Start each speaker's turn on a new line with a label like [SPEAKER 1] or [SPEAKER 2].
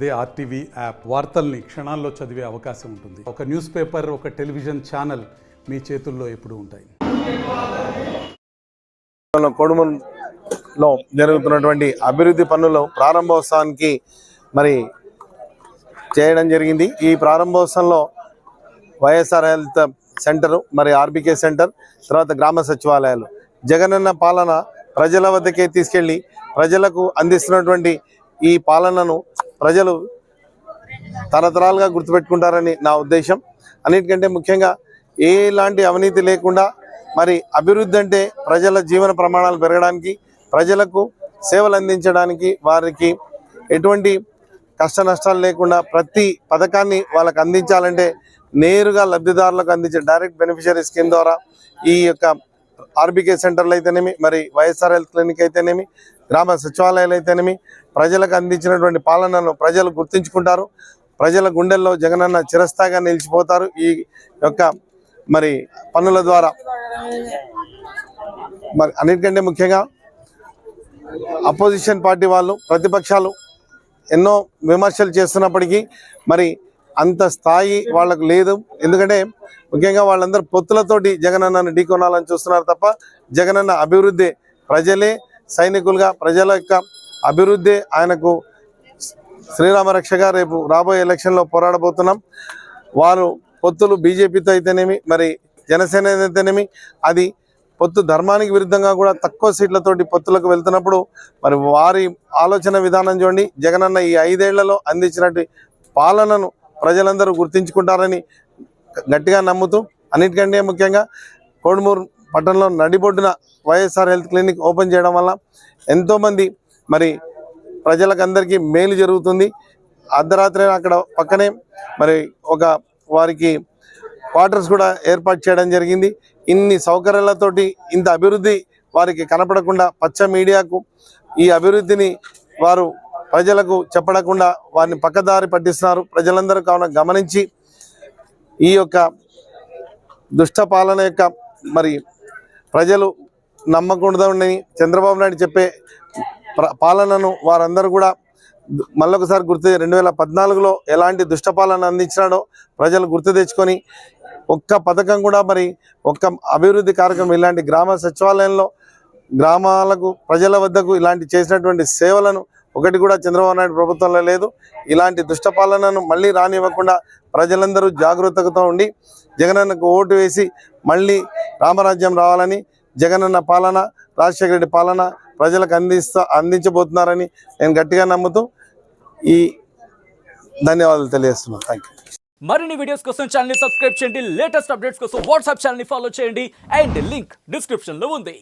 [SPEAKER 1] అదే RTV app వార్తల్ని క్షణాల్లో చదివే అవకాశం ఉంటుంది. ఒక న్యూస్ పేపర్, ఒక టెలివిజన్ ఛానల్ మీ చేతుల్లో ఎప్పుడూ ఉంటాయి.
[SPEAKER 2] కొడుమూరులో జరుగుతున్నటువంటి అభివృద్ధి పనుల ప్రారంభోత్సవానికి మరి చేయడం జరిగింది. ఈ ప్రారంభోత్సవంలో వైఎస్ఆర్ హెల్త్ సెంటరు, మరి ఆర్బీకే సెంటర్, తర్వాత గ్రామ సచివాలయాలు, జగనన్న పాలన ప్రజల వద్దకే తీసుకెళ్ళి ప్రజలకు అందిస్తున్నటువంటి ఈ పాలనను ప్రజలు తరతరాలుగా గుర్తుపెట్టుకుంటారని నా ఉద్దేశం. అన్నిటికంటే ముఖ్యంగా ఎలాంటి అవినీతి లేకుండా మరి అభివృద్ధి అంటే ప్రజల జీవన ప్రమాణాలు పెరగడానికి, ప్రజలకు సేవలు అందించడానికి, వారికి ఎటువంటి కష్ట నష్టాలు లేకుండా ప్రతి పథకాన్ని వాళ్ళకు అందించాలంటే నేరుగా లబ్ధిదారులకు అందించే డైరెక్ట్ బెనిఫిషరీ స్కీమ్ ద్వారా ఈ యొక్క ఆర్బీకే సెంటర్లు అయితేనేమి, మరి వైఎస్ఆర్ హెల్త్ క్లినిక్ అయితేనేమి, గ్రామ సచివాలయాలు అయితేనేమి ప్రజలకు అందించినటువంటి పాలనను ప్రజలు గుర్తించుకుంటారు. ప్రజల గుండెల్లో జగనన్న చిరస్థాయిగా నిలిచిపోతారు. ఈ యొక్క మరి పనుల ద్వారా మరి అన్నిటికంటే ముఖ్యంగా అపోజిషన్ పార్టీ వాళ్ళు, ప్రతిపక్షాలు ఎన్నో విమర్శలు చేస్తున్నప్పటికీ మరి అంత స్థాయి వాళ్ళకు లేదు. ఎందుకంటే ముఖ్యంగా వాళ్ళందరూ పొత్తులతోటి జగనన్నను ఢీకొనాలని చూస్తున్నారు తప్ప జగనన్న అభివృద్ధి ప్రజలే సైనికులుగా, ప్రజల యొక్క అభివృద్ధి ఆయనకు శ్రీరామ రక్షగా రేపు రాబోయే ఎలక్షన్లో పోరాడబోతున్నాం. వారు పొత్తులు బీజేపీతో అయితేనేమి, మరి జనసేన అయితేనేమి, అది పొత్తు ధర్మానికి విరుద్ధంగా కూడా తక్కువ సీట్లతోటి పొత్తులకు వెళ్తున్నప్పుడు మరి వారి ఆలోచన విధానం చూడండి. జగనన్న ఈ 5 ఏళ్లలో అందించినట్టు పాలనను ప్రజలందరూ గుర్తించుకుంటారని గట్టిగా నమ్ముతూ, అన్నిటికంటే ముఖ్యంగా కొడుమూరు పట్టణంలో నడిబొడ్డున వైఎస్ఆర్ హెల్త్ క్లినిక్ ఓపెన్ చేయడం వల్ల ఎంతోమంది మరి ప్రజలకు అందరికీ మేలు జరుగుతుంది. అర్ధరాత్రి అక్కడ పక్కనే మరి ఒక వారికి క్వార్టర్స్ కూడా ఏర్పాటు చేయడం జరిగింది. ఇన్ని సౌకర్యాలతోటి ఇంత అభివృద్ధి వారికి కనపడకుండా పచ్చ మీడియాకు ఈ అభివృద్ధిని వారు ప్రజలకు చెప్పకుండా వారిని పక్కదారి పట్టిస్తున్నారు. ప్రజలందరూ కావున గమనించి ఈ యొక్క దుష్ట పాలన యొక్క మరి ప్రజలు నమ్మకూడదని చంద్రబాబు నాయుడు చెప్పే పాలనను వారందరూ కూడా మళ్ళొకసారి గుర్తు 2014లో ఎలాంటి దుష్ట పాలన అందించినాడో ప్రజలు గుర్తు తెచ్చుకొని ఒక్క పథకం కూడా మరి ఒక్క అభివృద్ధి కార్యక్రమం ఇలాంటి గ్రామ సచివాలయంలో గ్రామాలకు ప్రజల వద్దకు ఇలాంటి చేసినటువంటి సేవలను ఒకటి కూడా చంద్రబాబు నాయుడు ప్రభుత్వంలో లేదు. ఇలాంటి దుష్ట పాలనను మళ్ళీ రానివ్వకుండా ప్రజలందరూ జాగృతతో ఉండి జగనన్నకు ఓటు వేసి మళ్ళీ రామరాజ్యం రావాలని, జగనన్న పాలన, రాజశేఖర రెడ్డి పాలన ప్రజలకు అందించబోతున్నారని నేను గట్టిగా నమ్ముతూ ఈ ధన్యవాదాలు తెలియజేస్తున్నాను. Thank you.
[SPEAKER 3] మరిన్ని వీడియోస్ కోసం ఛానల్ ని సబ్స్క్రైబ్ చేయండి. లేటెస్ట్ అప్డేట్స్ కోసం వాట్సాప్ ఛానల్ ని ఫాలో చేయండి. అండ్ లింక్ డిస్క్రిప్షన్ లో ఉంది.